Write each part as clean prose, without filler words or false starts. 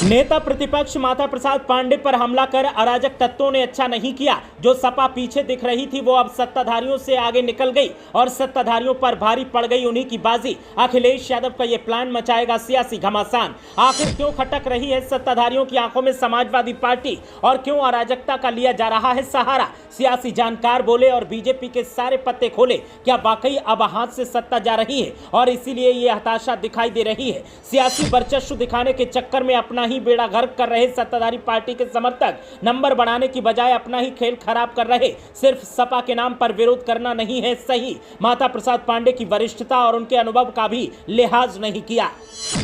नेता प्रतिपक्ष माता प्रसाद पांडे पर हमला कर अराजक तत्वों ने अच्छा नहीं किया। जो सपा पीछे दिख रही थी वो अब सत्ताधारियों से आगे निकल गई और सत्ताधारियों पर भारी पड़ गई उन्हीं की बाजी। अखिलेश यादव का ये प्लान मचाएगा सियासी घमासान। आखिर क्यों खटक रही है सत्ताधारियों की आंखों में समाजवादी पार्टी और क्यों अराजकता का लिया जा रहा है सहारा? सियासी जानकार बोले और बीजेपी के सारे पत्ते खोले। क्या वाकई अब हाथ से सत्ता जा रही है और इसीलिए ये हताशा दिखाई दे रही है? सियासी वर्चस्व दिखाने के चक्कर में अपना ही बेड़ा गर्क कर रहे सत्ताधारी पार्टी के समर्थक नंबर बढ़ाने की बजाय अपना ही खेल खराब कर रहे। सिर्फ सपा के नाम पर विरोध करना नहीं है सही, माता प्रसाद पांडे की वरिष्ठता और उनके अनुभव का भी लिहाज नहीं किया।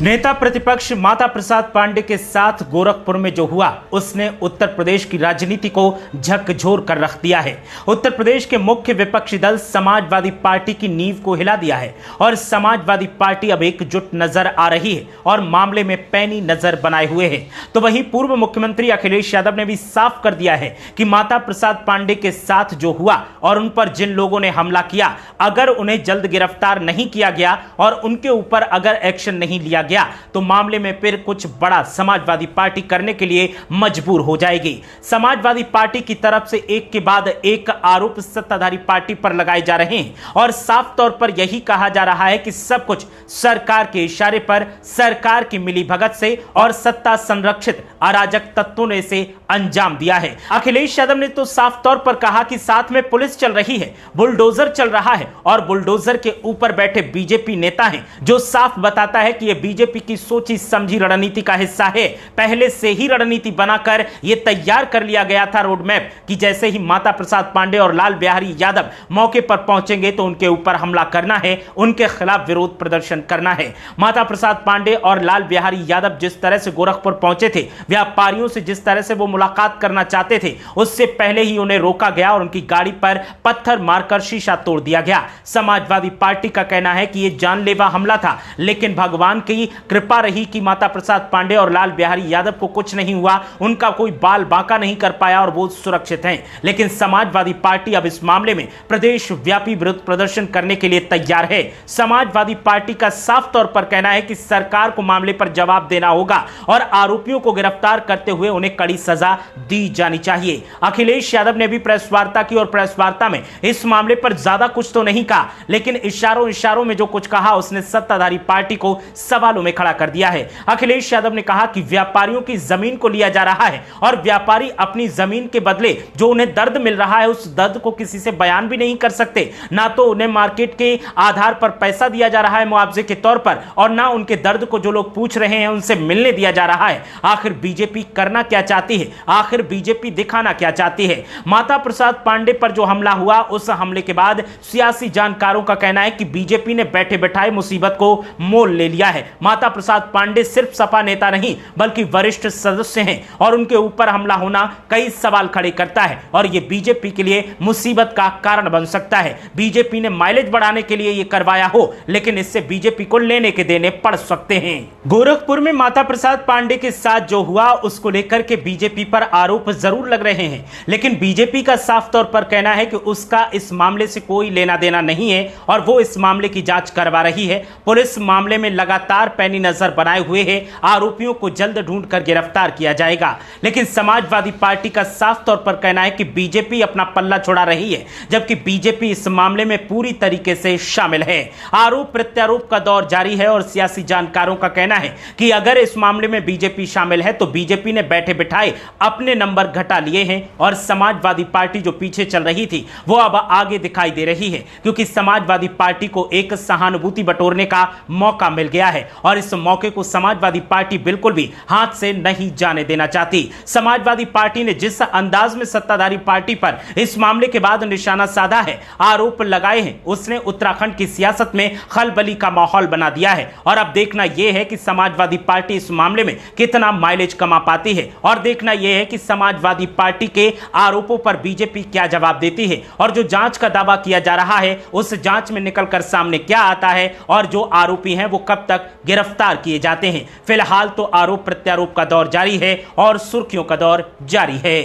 नेता प्रतिपक्ष माता प्रसाद पांडे के साथ गोरखपुर में जो हुआ उसने उत्तर प्रदेश की राजनीति को झकझोर कर रख दिया है। उत्तर प्रदेश के मुख्य विपक्षी दल समाजवादी पार्टी की नींव को हिला दिया है और समाजवादी पार्टी अब एकजुट नजर आ रही है और मामले में पैनी नजर बनाए हुए है। तो वहीं पूर्व मुख्यमंत्री अखिलेश यादव ने भी साफ कर दिया है कि माता प्रसाद पांडे के साथ जो हुआ और उन पर जिन लोगों ने हमला किया, अगर उन्हें जल्द गिरफ्तार नहीं किया गया और उनके ऊपर अगर एक्शन नहीं लिया गया तो मामले में फिर कुछ बड़ा समाजवादी पार्टी करने के लिए मजबूर हो जाएगी। समाजवादी पार्टी की तरफ से एक के बाद एक आरोप सत्ताधारी पार्टी पर लगाए जा रहे हैं और साफ तौर पर यही कहा जा रहा है कि सब कुछ सरकार के इशारे पर, सरकार की मिलीभगत से और सत्ता संरक्षित अराजक तत्वों ने इसे अंजाम दिया है। अखिलेश यादव ने तो साफ तौर पर कहा कि साथ में पुलिस चल रही है, बुलडोजर चल रहा है और बुलडोजर के ऊपर बैठे बीजेपी नेता हैं, जो साफ बताता है कि यह बीजेपी की सोची समझी रणनीति का हिस्सा है। पहले से ही रणनीति बनाकर यह तैयार कर लिया गया था रोड मैप कि जैसे ही माता प्रसाद पांडे और लाल बिहारी यादव मौके पर पहुंचेंगे तो उनके ऊपर हमला करना है, उनके खिलाफ विरोध प्रदर्शन करना है। माता प्रसाद पांडे और लाल बिहारी यादव जिस तरह से गोरखपुर पहुंचे थे, व्यापारियों से जिस तरह से वो मुलाकात करना चाहते थे, उससे पहले ही उन्हें रोका गया और उनकी गाड़ी पर पत्थर मारकर शीशा तोड़ दिया गया। समाजवादी पार्टी का कहना है कि यह जानलेवा हमला था, लेकिन भगवान की कृपा रही कि माता प्रसाद पांडे और लाल बिहारी यादव को कुछ नहीं हुआ, उनका कोई बाल बांका नहीं कर पाया और वो सुरक्षित हैं। लेकिन समाजवादी पार्टी अब इस मामले में प्रदेश व्यापी विरोध प्रदर्शन करने के लिए तैयार है। समाजवादी पार्टी का साफ तौर पर कहना है कि सरकार को मामले पर जवाब देना होगा और आरोपियों को गिरफ्तार करते हुए उन्हें कड़ी सजा दी जानी चाहिए। अखिलेश यादव ने भी प्रेस वार्ता की और प्रेस वार्ता में इस मामले पर ज्यादा कुछ तो नहीं कहा, लेकिन इशारों में जो कुछ कहा उसने सत्ताधारी पार्टी को सवालों में खड़ा कर दिया है। अखिलेश यादव ने कहा कि व्यापारियों की जमीन को लिया जा रहा है और व्यापारी अपनी जमीन के बदले जो उन्हें दर्द मिल रहा है उस दर्द को किसी से बयान भी नहीं कर सकते। ना तो उन्हें मार्केट के आधार पर पैसा दिया जा रहा है मुआवजे के तौर पर और ना उनके दर्द को जो लोग पूछ रहे हैं उनसे मिलने दिया जा रहा है। आखिर बीजेपी करना क्या चाहती है? आखिर बीजेपी दिखाना क्या चाहती है? माता प्रसाद पांडे पर जो हमला हुआ, उस हमले के बाद सियासी जानकारों का कहना है कि बीजेपी ने बैठे बैठाए मुसीबत को मोल ले लिया है। माता प्रसाद पांडे सिर्फ सपा नेता नहीं बल्कि वरिष्ठ सदस्य हैं और उनके ऊपर हमला होना कई सवाल खड़े करता है और यह बीजेपी के लिए मुसीबत का कारण बन सकता है। बीजेपी ने माइलेज बढ़ाने के लिए यह करवाया हो, लेकिन इससे बीजेपी को लेने के देने पड़ सकते हैं। गोरखपुर में माता प्रसाद पांडे के साथ जो हुआ उसको लेकर के बीजेपी पर आरोप जरूर लग रहे हैं, लेकिन बीजेपी का साफ तौर पर कहना है कि उसका इस मामले से कोई लेना देना नहीं है और वो इस मामले की जांच करवा रही है। पुलिस मामले में लगातार पैनी नजर बनाए हुए है, आरोपियों को जल्द ढूंढकर गिरफ्तार किया जाएगा। लेकिन समाजवादी पार्टी का साफ तौर पर कहना है कि बीजेपी अपना पल्ला छुड़ा रही है, जबकि बीजेपी इस मामले में पूरी तरीके से शामिल है। आरोप प्रत्यारोप का दौर जारी है और सियासी जानकारों का कहना है कि अगर इस मामले में बीजेपी शामिल है तो बीजेपी ने बैठे बिठाए अपने नंबर घटा लिए हैं और समाजवादी पार्टी जो पीछे चल रही थी वो अब आगे दिखाई दे रही है, क्योंकि समाजवादी पार्टी को एक सहानुभूति बटोरने का मौका मिल गया है और इस मौके को समाजवादी पार्टी बिल्कुल भी हाथ से नहीं जाने देना चाहती। समाजवादी पार्टी ने जिस अंदाज में सत्ताधारी पार्टी पर इस मामले के बाद निशाना साधा है, आरोप लगाए हैं, उसने उत्तराखंड की सियासत में खलबली का माहौल बना दिया है और अब देखना यह है कि समाजवादी पार्टी इस मामले में कितना माइलेज कमा पाती है और देखना यह है कि समाजवादी पार्टी के आरोपों पर बीजेपी क्या जवाब देती है और जो जांच का दावा किया जा रहा है उस जांच में निकलकर सामने क्या आता है और जो आरोपी हैं वो कब तक गिरफ्तार किए जाते हैं। फिलहाल तो आरोप प्रत्यारोप का दौर जारी है और सुर्खियों का दौर जारी है।